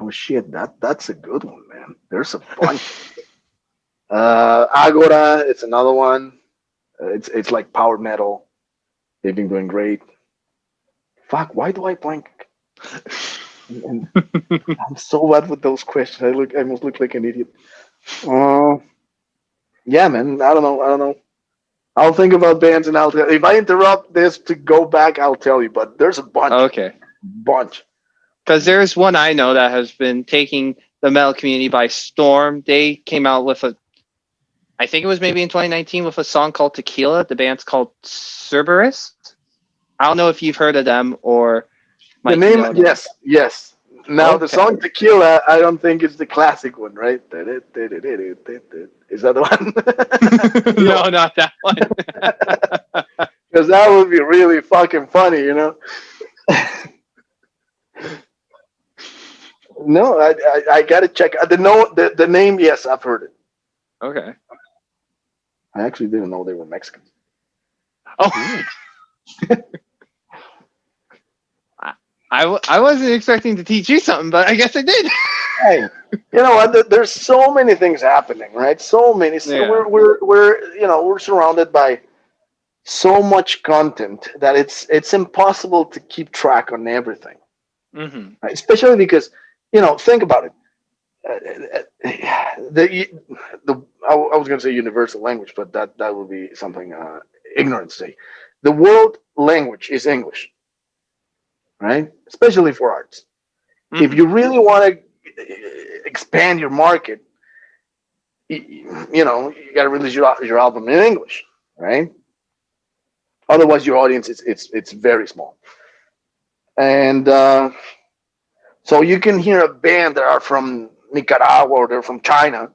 oh shit, that's a good one, man. There's a bunch. Agora, it's another one. It's like power metal. They've been doing great. Fuck, why do I blank? And I'm so bad with those questions. I almost look like an idiot. Uh, yeah, man. I don't know. I'll think about bands and I'll tell. If I interrupt this to go back, I'll tell you. But there's a Okay. bunch. Because there's one I know that has been taking the metal community by storm. They came out with a, I think it was maybe in 2019, with a song called Tequila. The band's called Cerberus. I don't know if you've heard of them or The might name, know them. yes, yes. Now the Okay. song Tequila, I don't think it's the classic one, right? Is that the one? No, No, not that one. because that would be really fucking funny, you know. No, I gotta check the name. Yes, I've heard it. Okay. I actually didn't know they were Mexicans. Oh, I wasn't expecting to teach you something, but I guess I did. Hey, you know what? There's so many things happening, right? So many. So Yeah. we're surrounded by so much content that it's impossible to keep track on everything, Hmm. right? Especially because think about it. The I was going to say universal language, but that would be something ignorant to say. The world language is English, right? Especially for arts. If Hmm. you really want to expand your market, you got to release your album in English, right? Otherwise, your audience it's very small. And so you can hear a band that are from Nicaragua or they're from China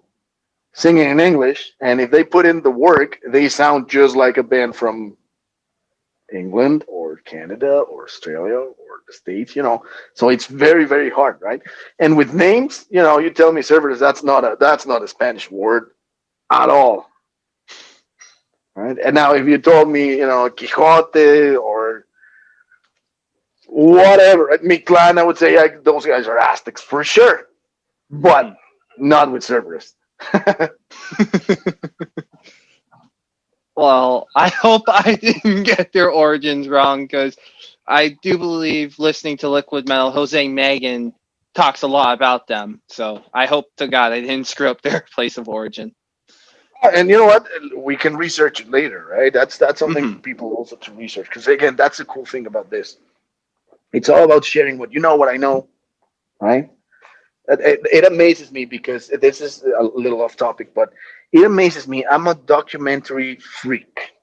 singing in English, and if they put in the work, they sound just like a band from England or Canada or Australia or the States. So it's very, very hard, right? And with names, you tell me servers, that's not a Spanish word at all, right? And now if you told me, Quixote or whatever, right? Mictlan, I would say those guys are Aztecs for sure, but Hmm. not with Cerberus. Well, I hope I didn't get their origins wrong because I do believe listening to Liquid Metal, Jose Megan talks a lot about them. So I hope to God I didn't screw up their place of origin. And you know what? We can research it later, right? That's something for Hmm. people also to research. Because again, that's the cool thing about this. It's all about sharing what you know, what I know, right? It amazes me because this is a little off topic, but it amazes me. I'm a documentary freak,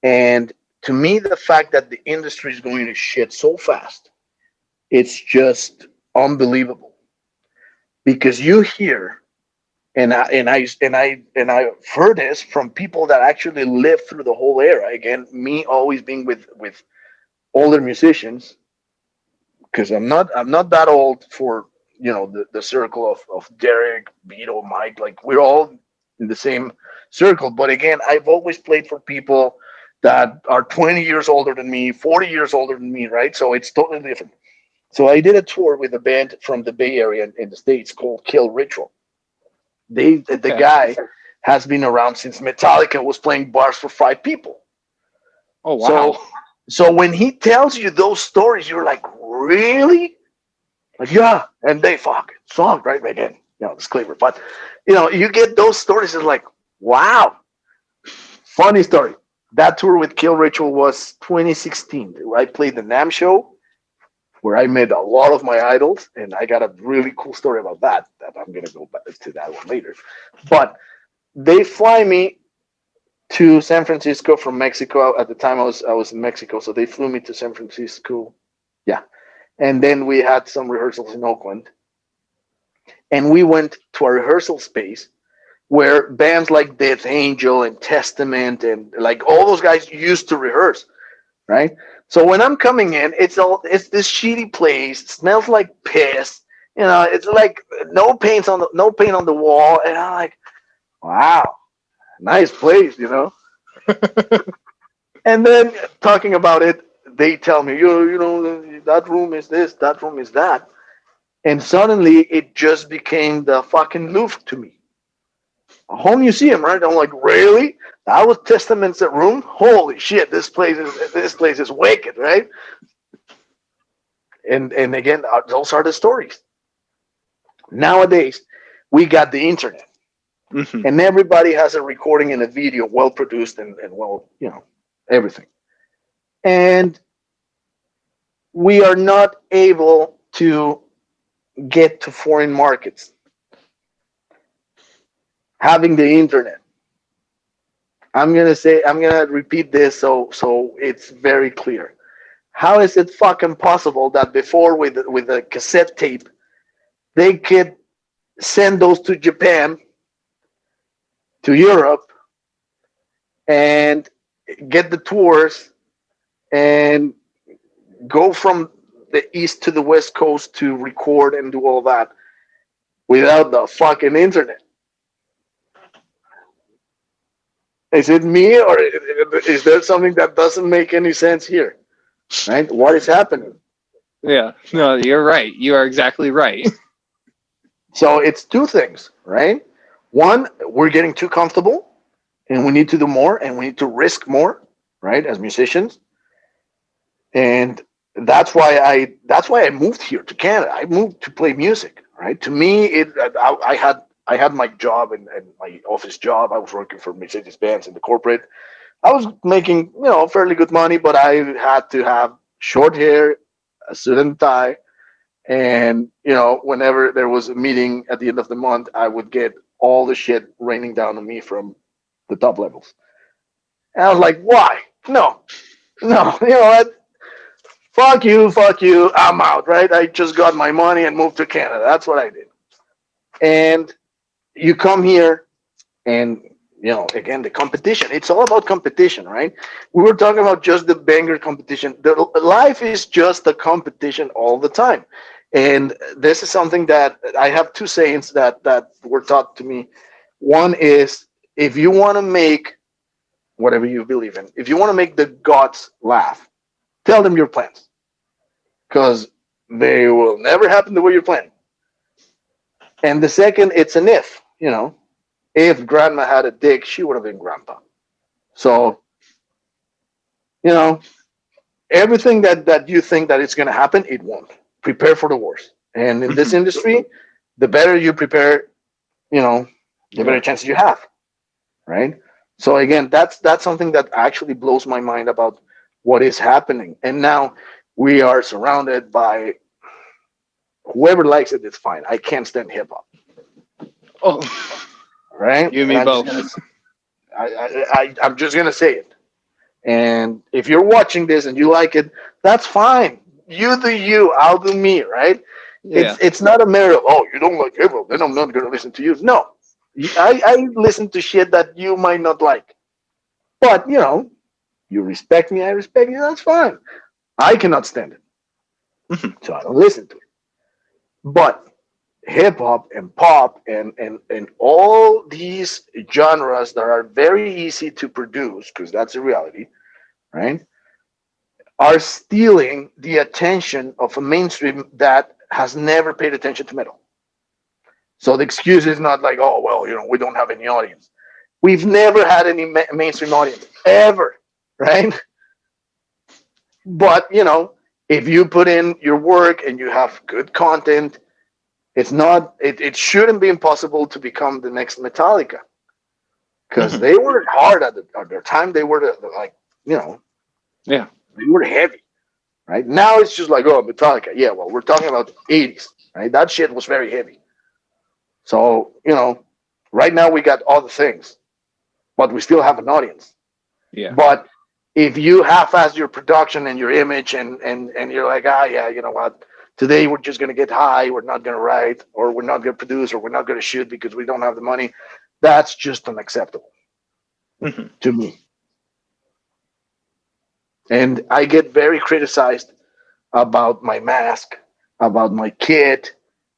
and to me, the fact that the industry is going to shit so fast, it's just unbelievable. Because you hear and I've heard this from people that actually lived through the whole era. Again, me always being with older musicians because I'm not that old for the circle of Derek, Beto, Mike. Like we're all in the same circle. But again, I've always played for people that are 20 years older than me, 40 years older than me, right? So it's totally different. So I did a tour with a band from the Bay Area in the States called Kill Ritual. The Okay. guy has been around since Metallica was playing bars for 5 people. Oh, wow. So so when he tells you those stories, you're like, really? Like, yeah, and they fucking sucked, right? Again, disclaimer. But you get those stories, it's like, wow. Funny story. That tour with Kill Ritual was 2016. I played the NAM show where I met a lot of my idols, and I got a really cool story about that I'm gonna go back to that one later. But they fly me to San Francisco from Mexico. At the time, I was in Mexico, so they flew me to San Francisco. Yeah, and then we had some rehearsals in Oakland, and we went to a rehearsal space where bands like Death Angel and Testament and like all those guys used to rehearse, right? So when I'm coming in, it's this shitty place. It smells like piss. It's like no paint on the wall, and I'm like, wow, nice place. And then talking about it, they tell me, that room is this, that room is that. And suddenly it just became the fucking Louvre to me. A whole museum, right? I'm like, really? That was Testament's room? Holy shit, this place is wicked, right? And again, those are the stories. Nowadays, we got the internet. Hmm. And everybody has a recording and a video well produced and well, everything. And we are not able to get to foreign markets having the internet. I'm gonna repeat this so it's very clear. How is it fucking possible that before with a cassette tape they could send those to Japan, to Europe, and get the tours and go from the east to the west coast to record and do all that without the fucking internet? Is it me, or is there something that doesn't make any sense here? Right? What is happening? Yeah. No, you're right. You are exactly right. So it's two things, right? One, we're getting too comfortable and we need to do more and we need to risk more, right? As musicians. And that's why I moved here to Canada. I moved to play music, right? To me, I had I had my job and my office job. I was working for Mercedes Benz in the corporate. I was making fairly good money, but I had to have short hair, a suit and tie, and whenever there was a meeting at the end of the month, I would get all the shit raining down on me from the top levels. And I was like, why? No, no, you know what? Fuck you, I'm out, right? I just got my money and moved to Canada. That's what I did. And you come here and again, the competition. It's all about competition, right? We were talking about just the banger competition. The life is just a competition all the time. And this is something that I have two sayings that were taught to me. One is, if you want to make whatever you believe in, if you want to make the gods laugh, tell them your plans, because they will never happen the way you're planning. And the second, it's an if grandma had a dick, she would have been grandpa. So, you know, everything that you think that it's going to happen, it won't. Prepare for the worst. And in this industry, the better you prepare, the better chances you have, right? So again, that's something that actually blows my mind about what is happening. And now we are surrounded by whoever likes it. It's fine. I can't stand hip hop, Oh, right? you and And me I'm just both. gonna, I'm just gonna say it. And if you're watching this and you like it, that's fine. You do you, I'll do me, right? Yeah. It's not a matter of, oh, you don't like hip hop, then I'm not gonna listen to you. No, I listen to shit that you might not like, but you respect me, I respect you. That's fine. I cannot stand it, so I don't listen to it. But hip hop and pop and all these genres that are very easy to produce, because that's a reality, right? Are stealing the attention of a mainstream that has never paid attention to metal. So the excuse is not like, oh, well, we don't have any audience. We've never had any mainstream audience ever, right? But, if you put in your work and you have good content, it shouldn't be impossible to become the next Metallica, because Mhm. they were hard at their time. They were like, you know, Yeah. they were heavy. Right now, it's just like, oh, Metallica. Yeah, well, we're talking about the '80s, right? That shit was very heavy. So right now we got all the things, but we still have an audience. Yeah. But if you half-ass your production and your image, and you're like, yeah, you know what? Today we're just gonna get high. We're not gonna write, or we're not gonna produce, or we're not gonna shoot because we don't have the money. That's just unacceptable Mhm. to me. And I get very criticized about my mask, about my kit.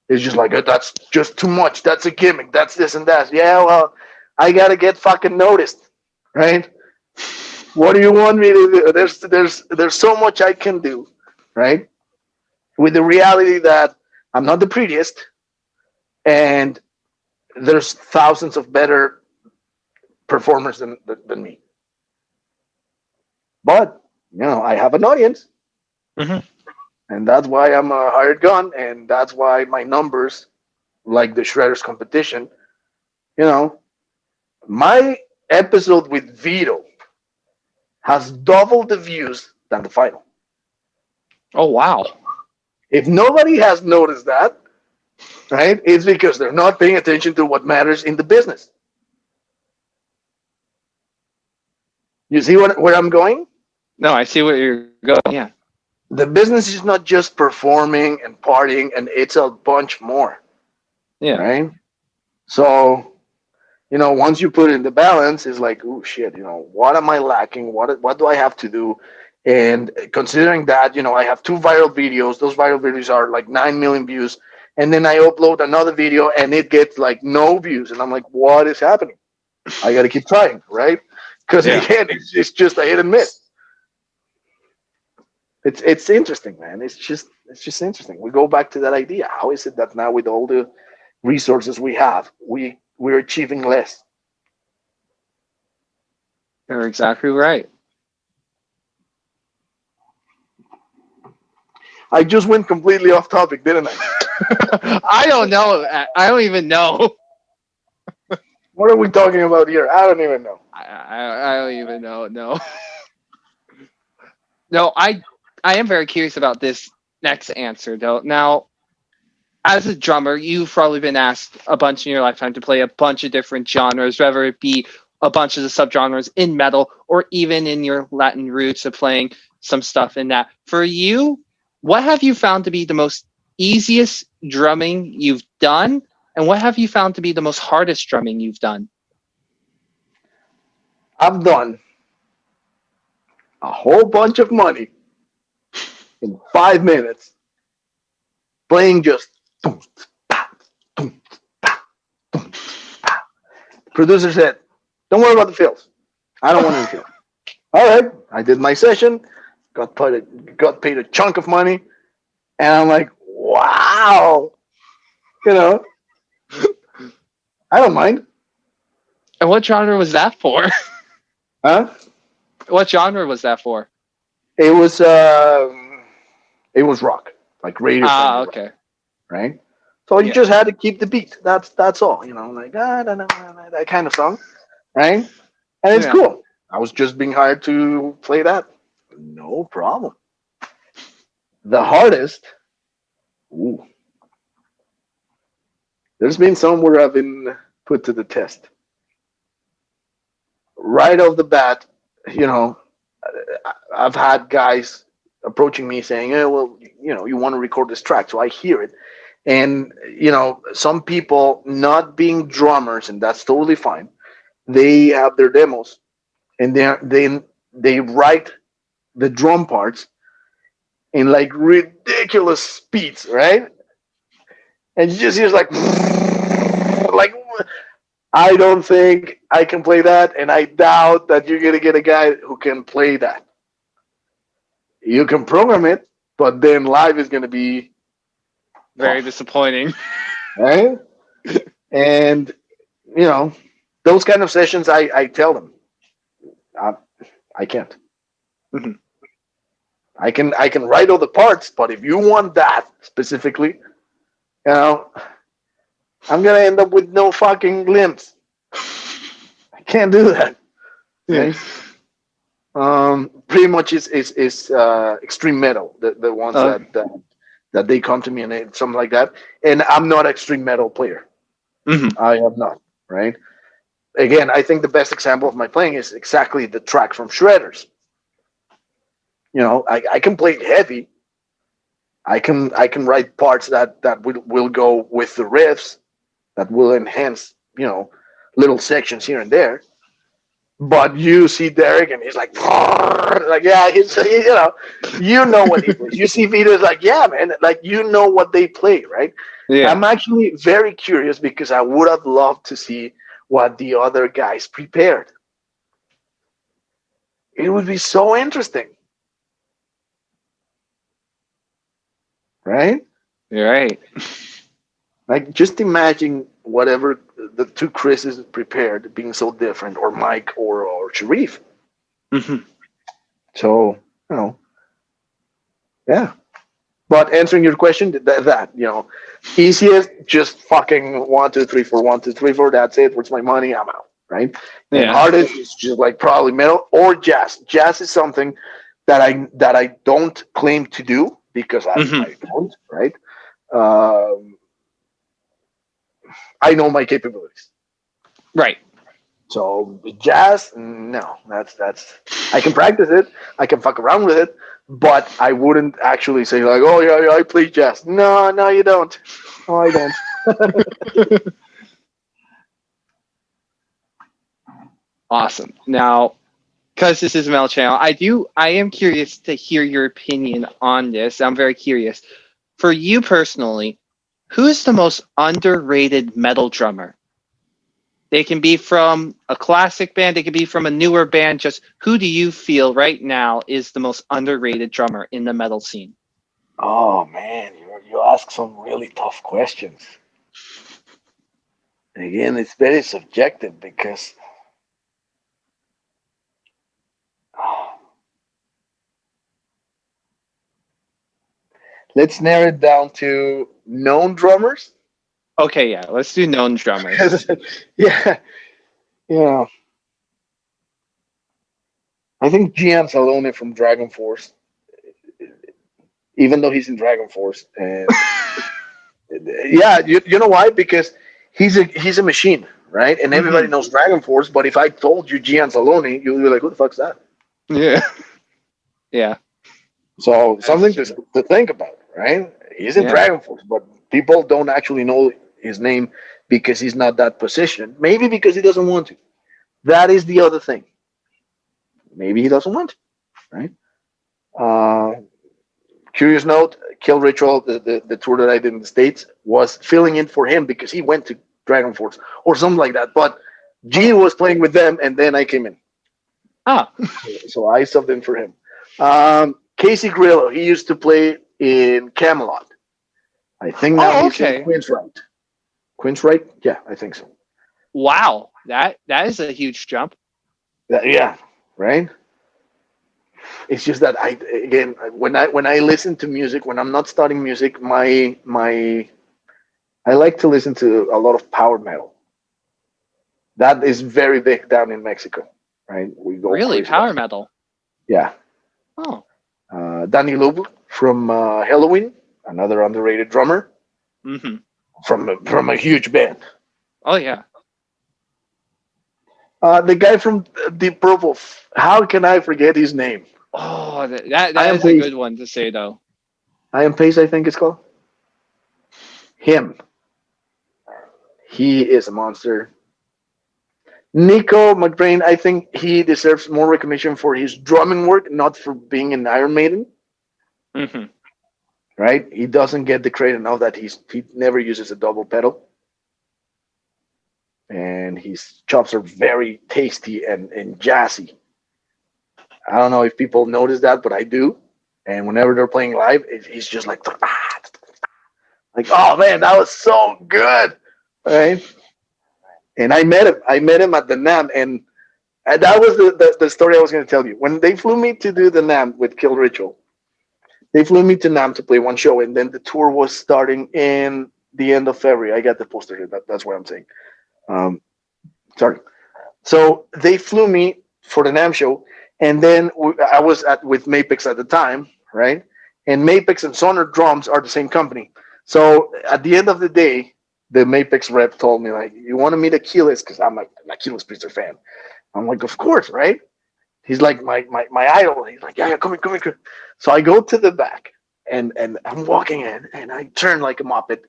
It's just like, that's just too much. That's a gimmick. That's this and that. Yeah, well, I gotta get fucking noticed, right? What do you want me to do? There's so much I can do, right? With the reality that I'm not the prettiest, and there's thousands of better performers than me. But I have an audience, Mhm. and that's why I'm a hired gun, and that's why my numbers, like the Shredders competition, you know, my episode with Vito has double the views than the final. Oh wow. If nobody has noticed that, right, it's because they're not paying attention to what matters in the business. You see where I'm going? No, I see where you're going. Yeah. The business is not just performing and partying, and it's a bunch more, Yeah. right? So, once you put it in the balance, it's like, oh shit, what am I lacking? What do I have to do? And considering that, I have two viral videos. Those viral videos are like 9 million views, and then I upload another video and it gets like no views, and I'm like, what is happening? I got to keep trying, right? Because Yeah. again, it's just a hit and miss. It's interesting, man. It's just interesting. We go back to that idea. How is it that now, with all the resources we have, we're achieving less? You're exactly right. I just went completely off topic, didn't I? I don't know. I don't even know. What are we talking about here? I don't even know. I don't even know. No, no. I am very curious about this next answer though. Now, as a drummer, you've probably been asked a bunch in your lifetime to play a bunch of different genres, whether it be a bunch of the subgenres in metal or even in your Latin roots of playing some stuff in that. For you, what have you found to be the most easiest drumming you've done? And what have you found to be the most hardest drumming you've done? I've done a whole bunch of money in 5 minutes playing just. Producer said, "Don't worry about the fills. I don't want any fills." All right, I did my session, got paid a chunk of money, and I'm like, wow, you know, I don't mind, And what genre was that for? huh? What genre was that for? It was rock, like radio Ah, friendly rock, okay. right? So you Yeah. just had to keep the beat. That's all, like that kind of song, right? And it's Yeah. cool. I was just being hired to play that, no problem. The hardest, ooh, there's been some where I've been put to the test. Right off the bat, you know, I've had guys approaching me saying, "Yeah, well, you want to record this track," so I hear it, and some people not being drummers, and that's totally fine. They have their demos, and they write the drum parts in like ridiculous speeds, right? And you just hear like, like I don't think I can play that, and I doubt that you're gonna get a guy who can play that. You can program it, but then live is gonna be Very tough, disappointing. right? And you know, those kind of sessions, I tell them, I, I can't. Mhm. I can write all the parts, but if you want that specifically, you know, I'm gonna end up with no fucking limbs. I can't do that. Yeah. Right? Pretty much is extreme metal. The ones Uh, that they come to me and something like that. And I'm not an extreme metal player. mhm. I am not. Right. Again, I think the best example of my playing is exactly the track from Shredders. I can play heavy. I can write parts that will go with the riffs that will enhance little sections here and there. But you see Derek and he's like, like yeah, you know what he plays. You see Vito's like, yeah, man, like what they play, right? Yeah. I'm actually very curious because I would have loved to see what the other guys prepared. It would be so interesting, right? You're right. Like just imagine whatever the two Chris's prepared being so different, or Mike or Sharif. Mhm. So yeah. But answering your question, easiest, just fucking 1, 2, 3, 4, 1, 2, 3, 4. That's it. Where's my money? I'm out, right? And Yeah. hardest is just like probably metal or jazz. Jazz is something that I don't claim to do because I Mhm. I don't, right? Um, I know my capabilities. Right. So jazz, no, that's I can practice it, I can fuck around with it, but I wouldn't actually say like, oh yeah, yeah, I play jazz. No, no, you don't. No, I don't. Awesome. Now, because this is a Mel channel, I am curious to hear your opinion on this. I'm very curious. For you personally, who's the most underrated metal drummer? They can be from a classic band, they can be from a newer band. Just who do you feel right now is the most underrated drummer in the metal scene? Oh man, you ask some really tough questions. Again, it's very subjective because let's narrow it down to known drummers. Okay, yeah, let's do known drummers. 'Cause, yeah, Yeah, I think Gian Salone from Dragon Force, even though he's in Dragon Force, and yeah, you know why? Because he's a machine, right? And everybody Hmm. knows Dragon Force. But if I told you Gian Salone, you'd be like, "Who the fuck's that?" Yeah. Yeah. So That's something true. to think about, right? He's in Yeah. Dragon Force, but people don't actually know his name because he's not that positioned. Maybe because he doesn't want to. That is the other thing. Maybe he doesn't want to, right? Uh, Curious note: Kill Ritual, the tour that I did in the States, was filling in for him because he went to Dragon Force or something like that. But Gene Oh. was playing with them, and then I came in, Ah. so I subbed in for him. Casey Grillo, he used to play in Camelot. I think now Oh, he's in okay. Queen's Right. Queen's Right? Yeah, I think so. Wow. That is a huge jump. Yeah, right. It's just that I again when I listen to music when I'm not studying music, my I like to listen to a lot of power metal. That is very big down in Mexico, right? We go Really, crazy about power it. metal. Yeah. Oh. Danny Loeb from Halloween, another underrated drummer Hmm. from a huge band. Oh yeah. The guy from Deep Purple. How can I forget his name? Oh, that I am is a Pace. good one to say though. I am Pace. I think it's called him. He is a monster. Nico McBrain. I think he deserves more recognition for his drumming work, not for being an Iron Maiden. Hmm. Right? He doesn't get the credit enough that he never uses a double pedal, and his chops are very tasty and jazzy. I don't know if people notice that, but I do. And whenever they're playing live, he's just like, oh man, that was so good, right? And I met him. I met him at the NAM, and that was the story I was going to tell you. When they flew me to do the NAM with Kill Ritual, they flew me to NAM to play one show, and then the tour was starting in the end of February. I got the poster here. That's what I'm saying. Um, sorry. So they flew me for the NAM show, and then I was with Mapex at the time, right? And Mapex and Sonar Drums are the same company. So at the end of the day, the Mapex rep told me like, "You want to meet Achilles?" Because I'm like an Achilles Priester fan. I'm like, "Of course, right?" He's like my idol. He's like, "Yeah, come here, come here." So I go to the back, and I'm walking in, and I turn like a muppet,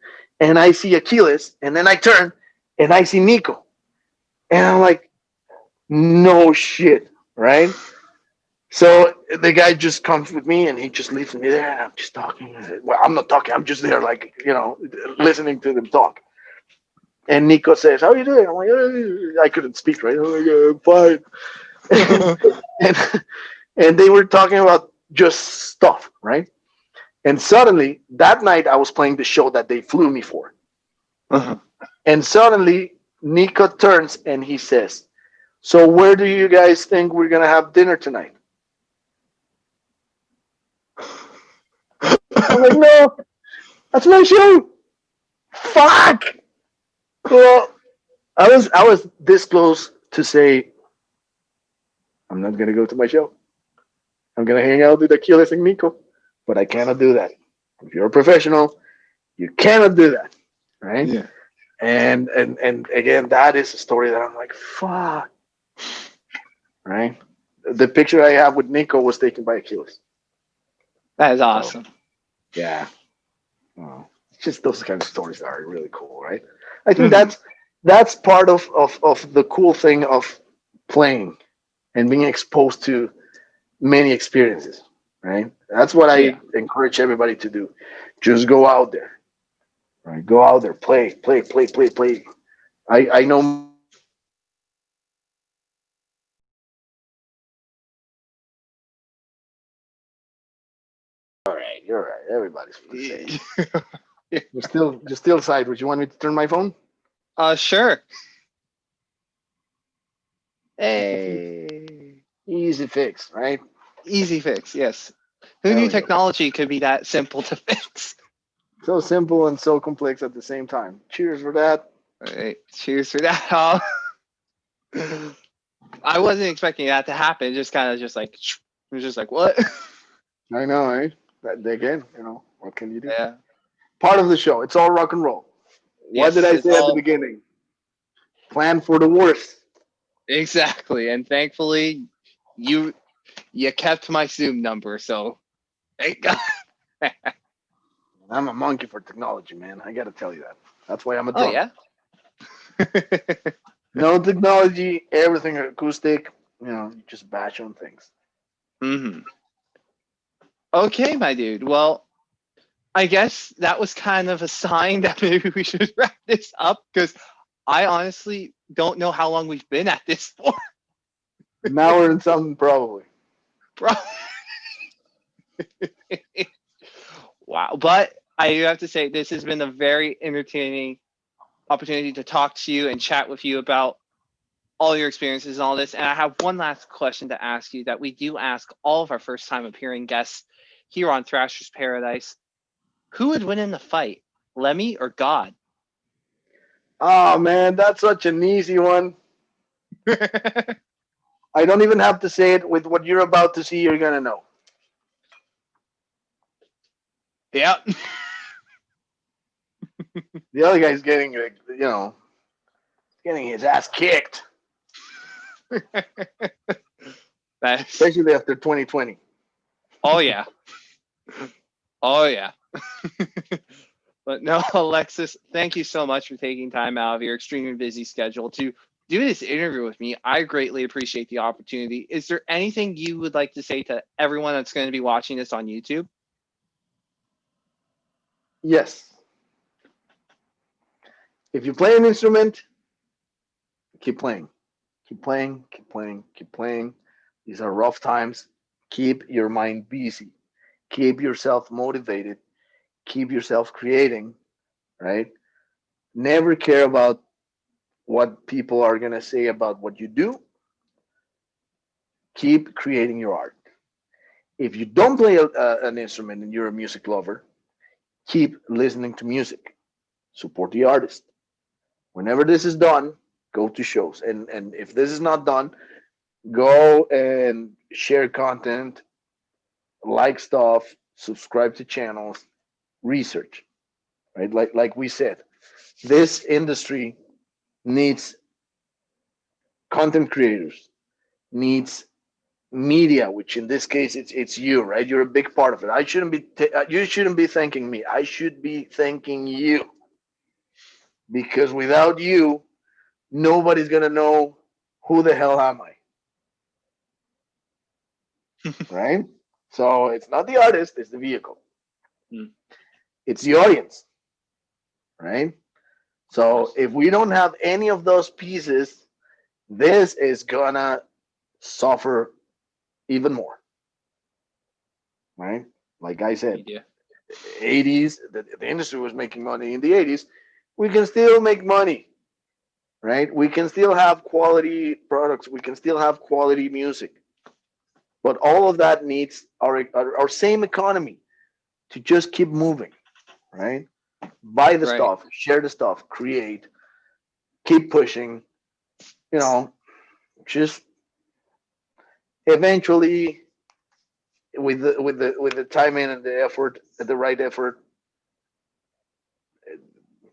and I see Achilles, and then I turn, and I see Nico, and I'm like, no shit, right? So the guy just comes with me and he just leaves me there and I'm just talking. Well, I'm not talking, I'm just there, like, listening to them talk. And Nico says, "How are you doing?" I'm like, I couldn't speak, right? I'm like, "I'm fine." and, and they were talking about just stuff, right? And suddenly, that night, I was playing the show that they flew me for. Uh-huh. And suddenly, Nico turns and he says, "So, where do you guys think we're going to have dinner tonight?" I'm like, "No, that's my show." Fuck. Well, I was this close to say I'm not gonna go to my show. I'm gonna hang out with Achilles and Nico, but I cannot do that. If you're a professional, you cannot do that, right? Yeah. And again, that is a story that I'm like, fuck, right? The picture I have with Nico was taken by Achilles. That is So awesome. yeah, it's just those kind of stories that are really cool, right? I think Hmm. that's part of the cool thing of playing and being exposed to many experiences, right? That's what Yeah. I encourage everybody to do. Just go out there, right? Go out there, play, play, play, play, play. I know many people that have played with me and they say, "All right, you're right. Everybody's the same." You're still sideways. You want me to turn my phone? Sure. Easy fix. Hey. Easy fix, right? Easy fix. Yes. Who There knew we go. technology could be that simple to fix? So simple and so complex at the same time. Cheers for that. All right. Cheers for that. I wasn't expecting that to happen. It just kind of just like it was just like what? I know, eh? But again, what can you do? Yeah. Part of the show. It's all rock and roll. What did Yes, I it's say at the all beginning? Plan for the worst. exactly. And thankfully, you you kept my Zoom number, so thank God. I'm a monkey for technology, man. I got to tell you that. That's why I'm a Oh drummer. yeah. No technology, everything acoustic. You just bash on things. hmm Okay, my dude. Well, I guess that was kind of a sign that maybe we should wrap this up because I honestly don't know how long we've been at this for. Now we're in something probably. Bro. Wow. But I do have to say, this has been a very entertaining opportunity to talk to you and chat with you about all your experiences and all this. And I have one last question to ask you that we do ask all of our first time appearing guests here on Thrashers Paradise. Who would win in the fight, Lemmy or God? Oh man, that's such an easy one. I don't even have to say it. With what you're about to see, you're gonna know. Yep. The other guy's getting, getting his ass kicked, That's, especially after 2020. oh, yeah. Oh, yeah. But no, Alexis, thank you so much for taking time out of your extremely busy schedule to do this interview with me. I greatly appreciate the opportunity. Is there anything you would like to say to everyone that's going to be watching this on YouTube? Yes. If you play an instrument, keep playing. Keep playing, keep playing, keep playing. These are rough times. Keep your mind busy. Keep yourself motivated. Keep yourself creating, right? Never care about what people are going to say about what you do. Keep creating your art. If you don't play an instrument and you're a music lover, keep listening to music. Support the artist. Whenever this is done, go to shows. And if this is not done, go and share content, like stuff, subscribe to channels, research. Right? Like we said, this industry needs content creators, needs media, which in this case it's you, right? You're a big part of it. I shouldn't be you shouldn't be thanking me. I should be thanking you, because without you, nobody's gonna know who the hell am I, right? So it's not the artist, it's the vehicle, Hmm, it's the audience, right? of So course. if we don't have any of those pieces, this is gonna suffer even more, right? Like I said, Media. 80s, the industry was making money in the 80s. We can still make money, right? We can still have quality products. We can still have quality music. But all of that needs our same economy to just keep moving, right? Buy the Right. stuff, share the stuff, create, keep pushing, you know, just eventually with the time in and the effort, the right effort,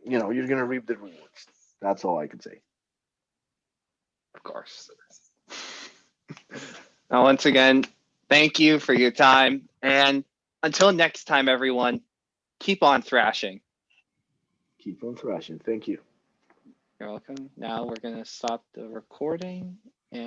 you're gonna reap the rewards. That's all I can say. Of course. Now, once again, thank you for your time. And until next time, everyone, keep on thrashing. Keep on thrashing. Thank you. You're welcome. Now we're going to stop the recording